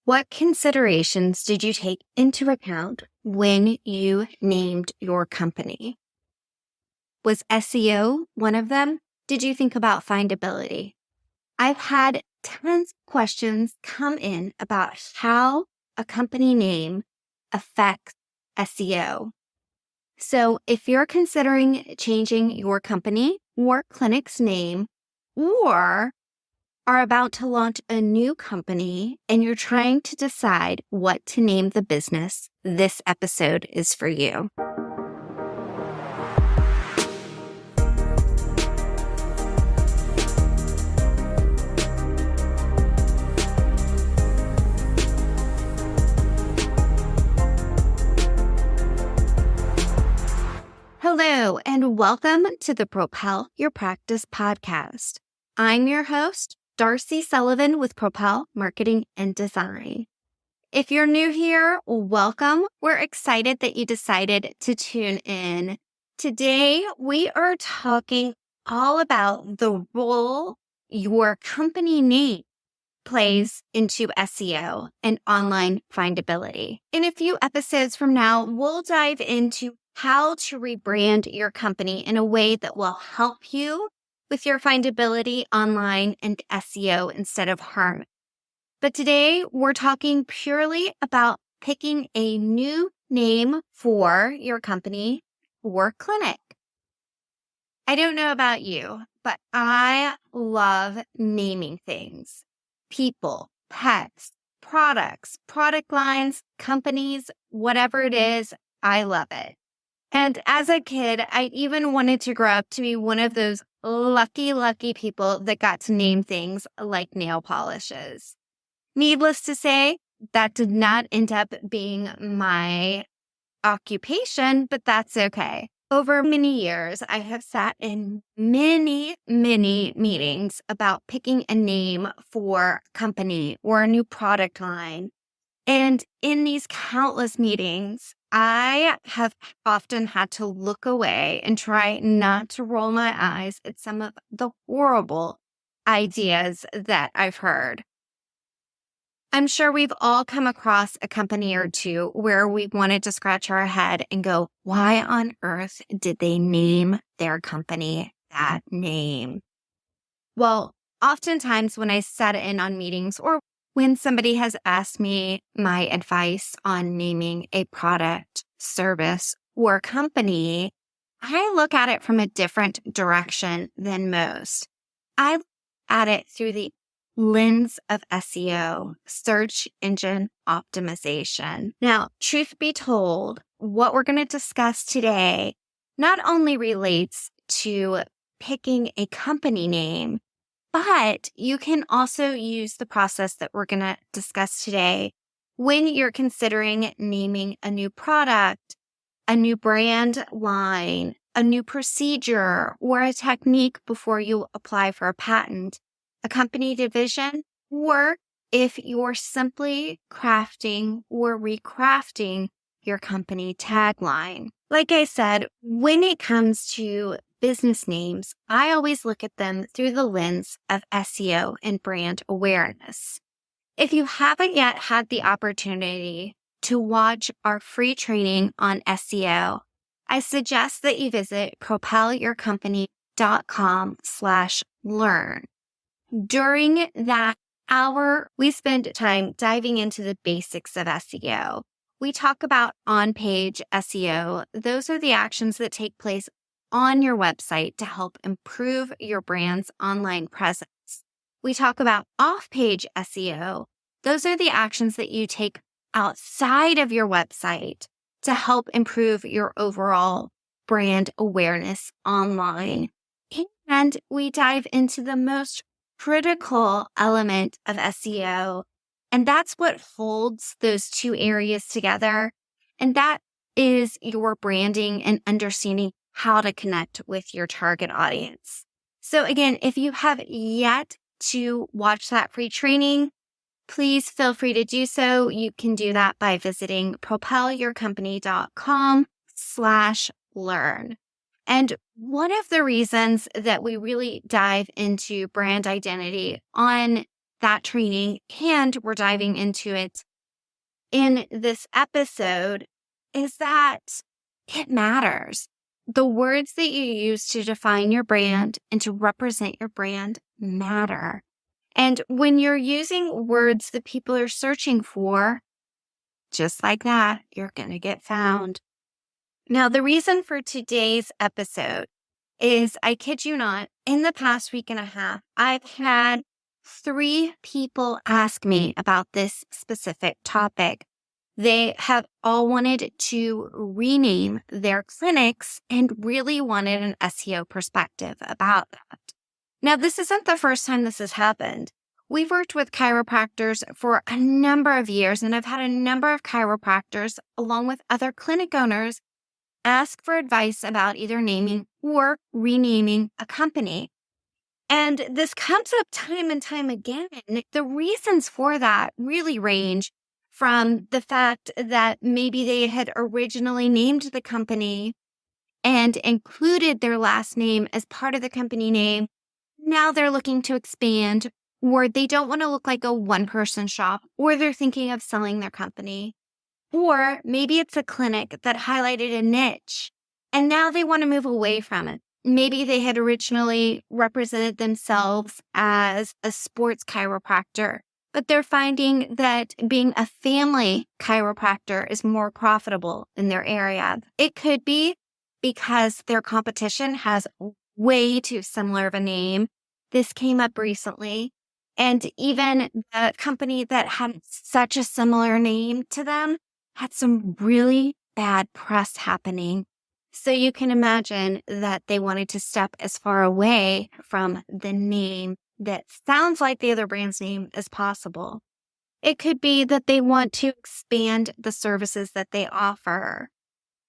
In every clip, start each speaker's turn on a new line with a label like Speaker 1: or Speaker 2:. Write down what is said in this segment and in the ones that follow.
Speaker 1: What considerations did you take into account when you named your company? Was SEO one of them? Did you think about findability? I've had tons of questions come in about how a company name affects SEO. So if you're considering changing your company or clinic's name, or are about to launch a new company and you're trying to decide what to name the business, this episode is for you. Hello, and welcome to the Propel Your Practice podcast. I'm your host, Darcy Sullivan with Propel Marketing and Design. If you're new here, welcome. We're excited that you decided to tune in. Today, we are talking all about the role your company name plays into SEO and online findability. In a few episodes from now, we'll dive into how to rebrand your company in a way that will help you with your findability online and SEO instead of harm. But today we're talking purely about picking a new name for your company or clinic. I don't know about you, but I love naming things. People, pets, products, product lines, companies, whatever it is, I love it. And as a kid, I even wanted to grow up to be one of those lucky people that got to name things like nail polishes. Needless to say, that did not end up being my occupation, but that's okay. Over many years, I have sat in many meetings about picking a name for a company or a new product line. And in these countless meetings, I have often had to look away and try not to roll my eyes at some of the horrible ideas that I've heard. I'm sure we've all come across a company or two where we wanted to scratch our head and go, why on earth did they name their company that name? Well, oftentimes when I sat in on meetings or when somebody has asked me my advice on naming a product, service, or company, I look at it from a different direction than most. I look at it through the lens of SEO, search engine optimization. Now, truth be told, what we're going to discuss today not only relates to picking a company name, but you can also use the process that we're going to discuss today when you're considering naming a new product, a new brand line, a new procedure, or a technique before you apply for a patent, a company division, or if you're simply crafting or recrafting your company tagline. Like I said, when it comes to business names, I always look at them through the lens of SEO and brand awareness. If you haven't yet had the opportunity to watch our free training on SEO, I suggest that you visit propelyourcompany.com/learn. During that hour, we spend time diving into the basics of SEO. We talk about on-page SEO. Those are the actions that take place on your website to help improve your brand's online presence. We talk about off-page SEO. Those are the actions that you take outside of your website to help improve your overall brand awareness online. And we dive into the most critical element of SEO, and that's what holds those two areas together. And that is your branding and understanding how to connect with your target audience. So again, if you have yet to watch that free training, please feel free to do so. You can do that by visiting propelyourcompany.com/learn. And one of the reasons that we really dive into brand identity on that training, and we're diving into it in this episode, is that it matters. The words that you use to define your brand and to represent your brand matter. And when you're using words that people are searching for, just like that, you're going to get found. Now, the reason for today's episode is, I kid you not, in the past week and a half, I've had 3 people ask me about this specific topic. They have all wanted to rename their clinics and really wanted an SEO perspective about that. Now, this isn't the first time this has happened. We've worked with chiropractors for a number of years, and I've had a number of chiropractors, along with other clinic owners, ask for advice about either naming or renaming a company. And this comes up time and time again. The reasons for that really range from the fact that maybe they had originally named the company and included their last name as part of the company name. Now they're looking to expand, or they don't want to look like a one-person shop, or they're thinking of selling their company. Or maybe it's a clinic that highlighted a niche and now they want to move away from it. Maybe they had originally represented themselves as a sports chiropractor, but they're finding that being a family chiropractor is more profitable in their area. It could be because their competition has way too similar of a name. This came up recently. And even the company that had such a similar name to them had some really bad press happening. So you can imagine that they wanted to step as far away from the name that sounds like the other brand's name as possible. It could be that they want to expand the services that they offer.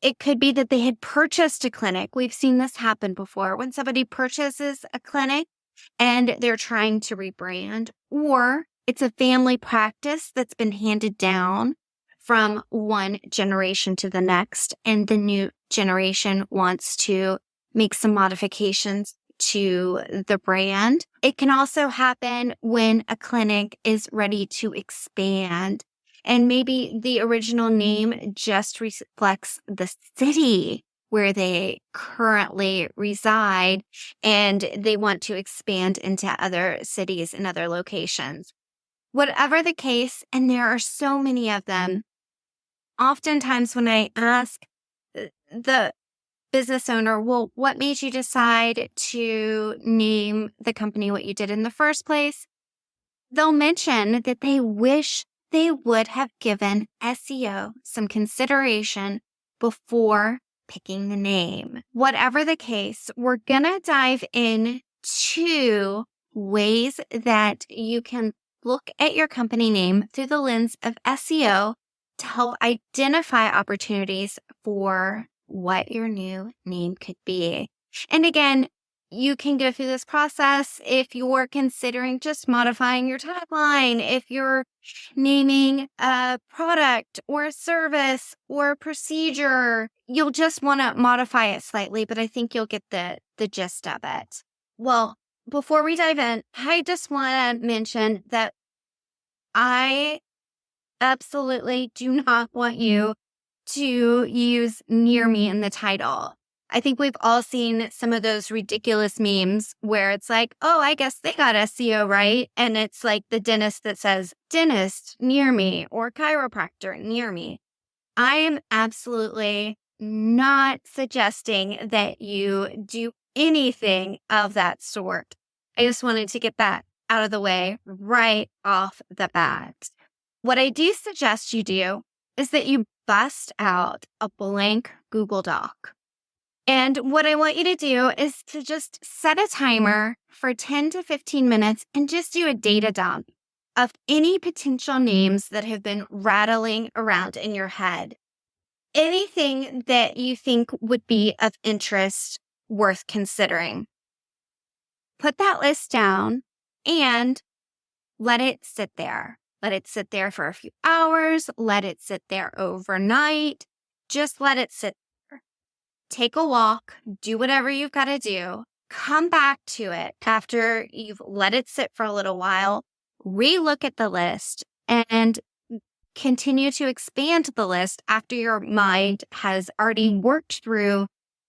Speaker 1: It could be that they had purchased a clinic. We've seen this happen before when somebody purchases a clinic and they're trying to rebrand, or it's a family practice that's been handed down from one generation to the next, and the new generation wants to make some modifications to the brand. It can also happen when a clinic is ready to expand, and maybe the original name just reflects the city where they currently reside, and they want to expand into other cities and other locations. Whatever the case, and there are so many of them, oftentimes when I ask the business owner, well, what made you decide to name the company what you did in the first place? They'll mention that they wish they would have given SEO some consideration before picking the name. Whatever the case, we're going to dive into ways that you can look at your company name through the lens of SEO to help identify opportunities for what your new name could be. And again, you can go through this process if you're considering just modifying your tagline, if you're naming a product or a service or a procedure. You'll just want to modify it slightly, but I think you'll get the gist of it. Well, before we dive in, I just want to mention that I absolutely do not want you to use near me in the title. I think we've all seen some of those ridiculous memes where it's like, oh, I guess they got SEO right. And it's like the dentist that says dentist near me or chiropractor near me. I am absolutely not suggesting that you do anything of that sort. I just wanted to get that out of the way right off the bat. What I do suggest you do is that you bust out a blank Google Doc. And what I want you to do is to just set a timer for 10 to 15 minutes and just do a data dump of any potential names that have been rattling around in your head. Anything that you think would be of interest worth considering. Put that list down and let it sit there. Let it sit there for a few hours. Let it sit there overnight. Just let it sit there. Take a walk. Do whatever you've got to do. Come back to it after you've let it sit for a little while. relook at the list and continue to expand the list after your mind has already worked through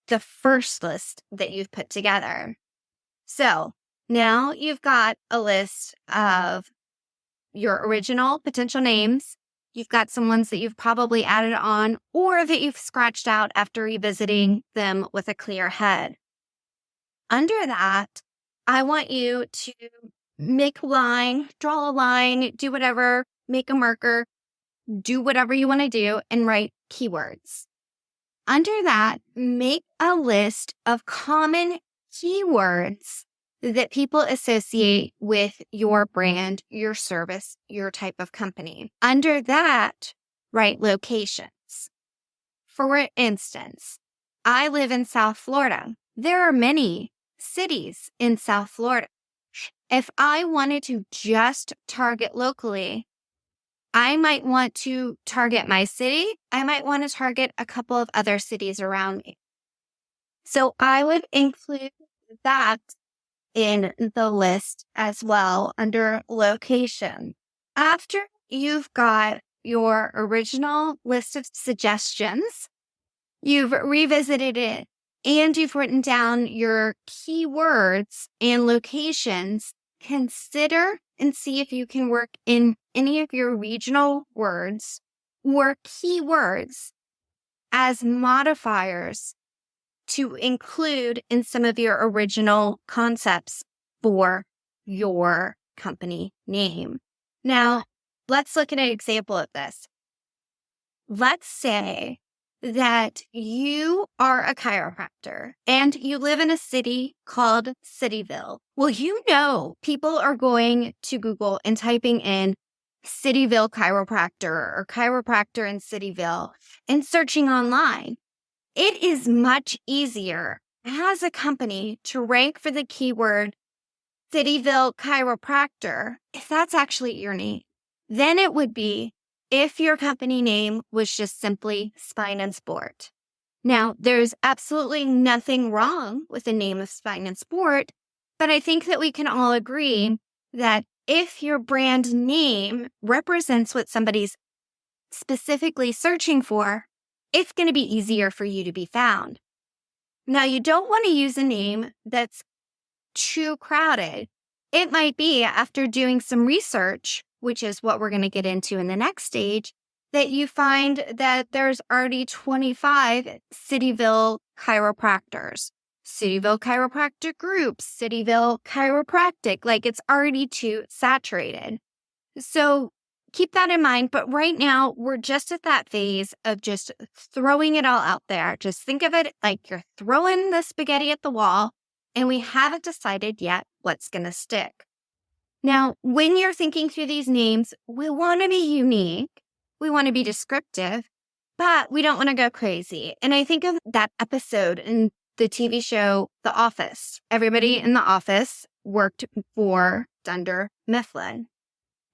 Speaker 1: the first list that you've put together. So now you've got a list of your original potential names. You've got some ones that you've probably added on or that you've scratched out after revisiting them with a clear head. Under that, I want you to make a line, draw a line, do whatever, make a marker, do whatever you want to do, and write keywords. Under that, make a list of common keywords that people associate with your brand, your service, your type of company. Under that, write locations. For instance, I live in South Florida. There are many cities in South Florida. If I wanted to just target locally, I might want to target my city. I might want to target a couple of other cities around me. So I would include that in the list as well under location. After you've got your original list of suggestions, you've revisited it, and you've written down your keywords and locations, consider and see if you can work in any of your regional words or keywords as modifiers to include in some of your original concepts for your company name. Now, let's look at an example of this. Let's say that you are a chiropractor and you live in a city called Cityville. Well, you know, people are going to Google and typing in Cityville chiropractor or chiropractor in Cityville and searching online. It is much easier as a company to rank for the keyword Cityville chiropractor if that's actually your name than it would be if your company name was just simply Spine and Sport. Now, there's absolutely nothing wrong with the name of Spine and Sport, but I think that we can all agree that if your brand name represents what somebody's specifically searching for, it's going to be easier for you to be found. Now, you don't want to use a name that's too crowded. It might be after doing some research, which is what we're going to get into in the next stage, that you find that there's already 25 Cityville chiropractors, Cityville chiropractic groups, Cityville chiropractic, like it's already too saturated. So keep that in mind. But right now, we're just at that phase of just throwing it all out there. Just think of it like you're throwing the spaghetti at the wall, and we haven't decided yet what's going to stick. Now, when you're thinking through these names, we want to be unique. We want to be descriptive, but we don't want to go crazy. And I think of that episode in the TV show, The Office. Everybody in the office worked for Dunder Mifflin.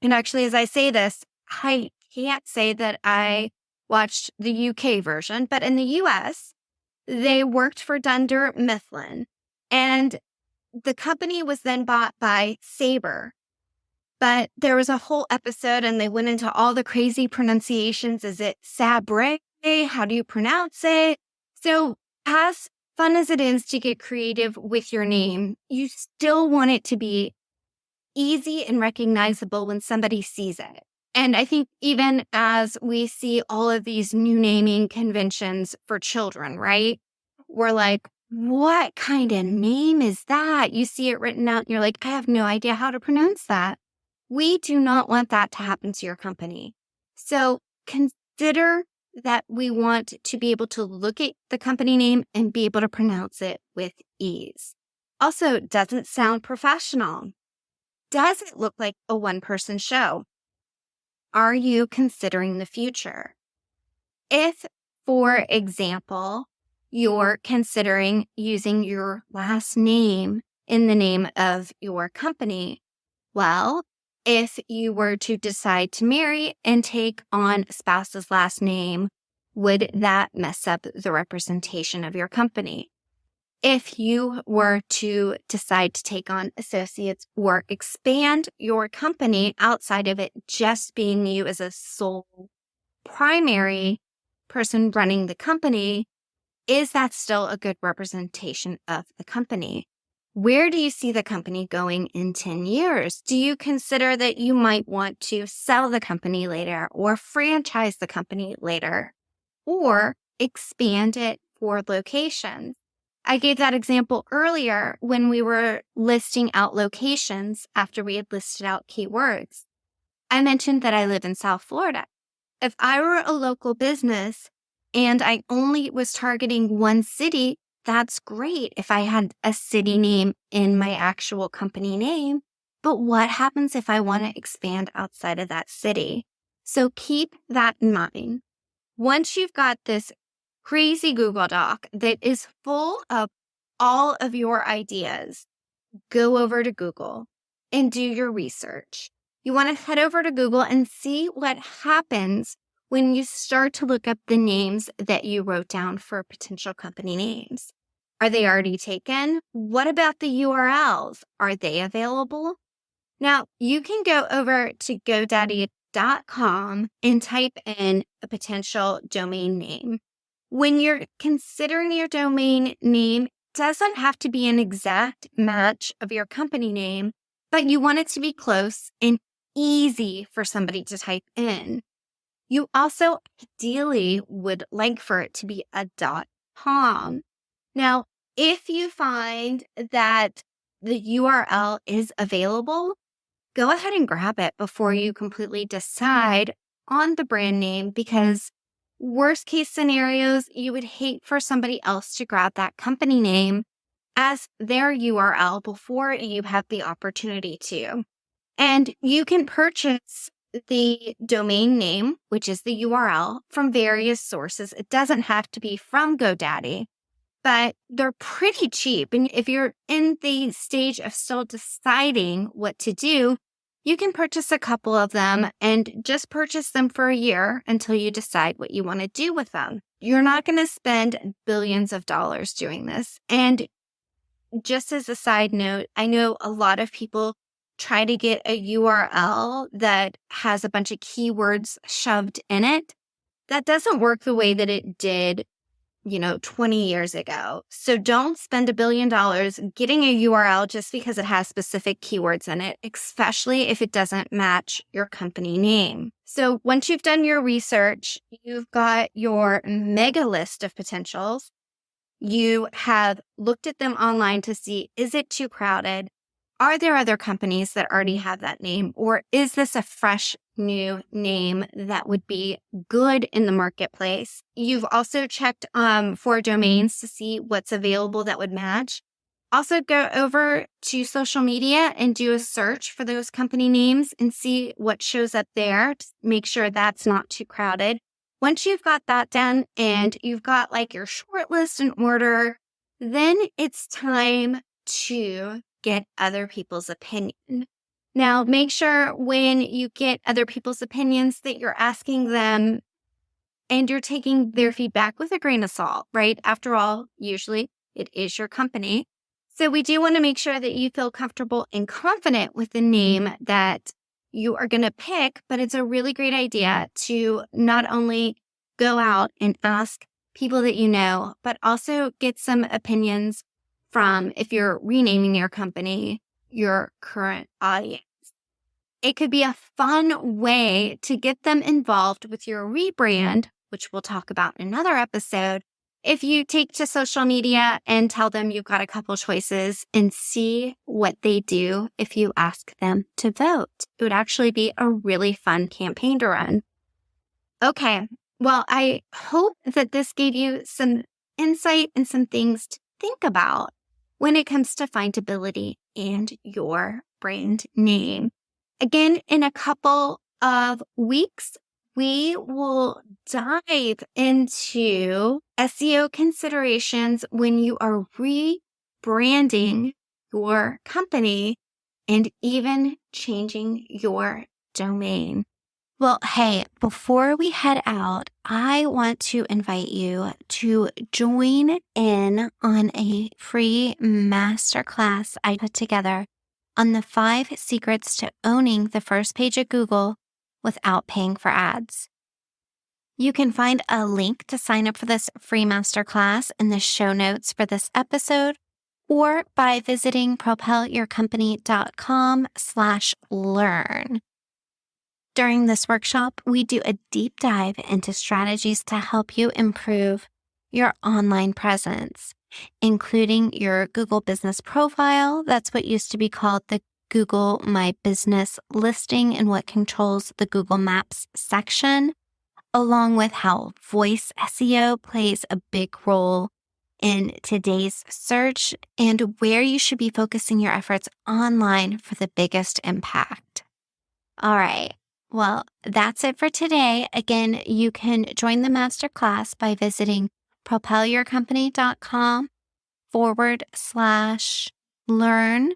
Speaker 1: And actually, as I say this, I can't say that I watched the UK version, but in the US, they worked for Dunder Mifflin. And the company was then bought by Sabre. But there was a whole episode and they went into all the crazy pronunciations. Is it Sabre? How do you pronounce it? So as fun as it is to get creative with your name, you still want it to be easy and recognizable when somebody sees it. And I think even as we see all of these new naming conventions for children, right? We're like, what kind of name is that? You see it written out and you're like, I have no idea how to pronounce that. We do not want that to happen to your company. So consider that we want to be able to look at the company name and be able to pronounce it with ease. Also, does it sound professional? Does it look like a one-person show? Are you considering the future? If, for example, you're considering using your last name in the name of your company, well, if you were to decide to marry and take on a spouse's last name, would that mess up the representation of your company? if you were to decide to take on associates or expand your company outside of it just being you as a sole primary person running the company, is that still a good representation of the company? Where do you see the company going in 10 years? Do you consider that you might want to sell the company later or franchise the company later or expand it for locations? I gave that example earlier when we were listing out locations after we had listed out keywords. I mentioned that I live in South Florida. If I were a local business and I only was targeting one city, that's great if I had a city name in my actual company name. But what happens if I want to expand outside of that city? So keep that in mind. Once you've got this crazy Google Doc that is full of all of your ideas, go over to Google and do your research. You want to head over to Google and see what happens when you start to look up the names that you wrote down for potential company names. Are they already taken? What about the URLs? Are they available? Now, you can go over to GoDaddy.com and type in a potential domain name. When you're considering your domain name, it doesn't have to be an exact match of your company name, but you want it to be close and easy for somebody to type in. You also ideally would like for it to be a .com. Now, if you find that the URL is available, go ahead and grab it before you completely decide on the brand name, because worst case scenarios, you would hate for somebody else to grab that company name as their URL before you have the opportunity to. And you can purchase the domain name, which is the URL, from various sources. It doesn't have to be from GoDaddy, but they're pretty cheap. And if you're in the stage of still deciding what to do, you can purchase a couple of them and just purchase them for a year until you decide what you want to do with them. You're not going to spend billions of dollars doing this. And just as a side note, I know a lot of people try to get a URL that has a bunch of keywords shoved in it. That doesn't work the way that it did, 20 years ago. So don't spend $1 billion getting a URL just because it has specific keywords in it, especially if it doesn't match your company name. So once you've done your research, you've got your mega list of potentials. You have looked at them online to see, is it too crowded? Are there other companies that already have that name? Or is this a fresh new name that would be good in the marketplace? You've also checked for domains to see what's available that would match. Also go over to social media and do a search for those company names and see what shows up there to make sure that's not too crowded. Once you've got that done and you've got like your short list in order, then it's time to get other people's opinion. Now, make sure when you get other people's opinions that you're asking them and you're taking their feedback with a grain of salt, right? After all, usually it is your company. So we do want to make sure that you feel comfortable and confident with the name that you are going to pick, but it's a really great idea to not only go out and ask people that you know, but also get some opinions from, if you're renaming your company, your current audience. It could be a fun way to get them involved with your rebrand, which we'll talk about in another episode. If you take to social media and tell them you've got a couple choices and see what they do if you ask them to vote. It would actually be a really fun campaign to run. Okay, well, I hope that this gave you some insight and some things to think about when it comes to findability and your brand name. Again, in a couple of weeks, we will dive into SEO considerations when you are rebranding your company and even changing your domain. Well, hey, before we head out, I want to invite you to join in on a free masterclass I put together on the 5 secrets to owning the first page of Google without paying for ads. You can find a link to sign up for this free masterclass in the show notes for this episode or by visiting propelyourcompany.com/learn. During this workshop, we do a deep dive into strategies to help you improve your online presence, including your Google business profile. That's what used to be called the Google My Business listing and what controls the Google Maps section, along with how voice SEO plays a big role in today's search and where you should be focusing your efforts online for the biggest impact. All right. Well, that's it for today. Again, you can join the masterclass by visiting propelyourcompany.com/learn.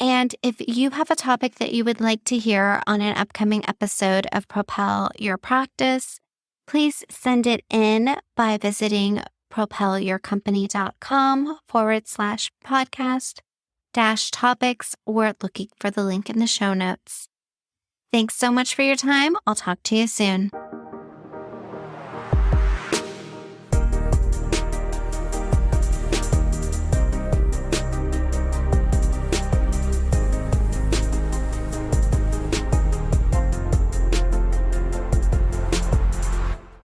Speaker 1: And if you have a topic that you would like to hear on an upcoming episode of Propel Your Practice, please send it in by visiting propelyourcompany.com/podcast-topics or looking for the link in the show notes. Thanks so much for your time. I'll talk to you soon.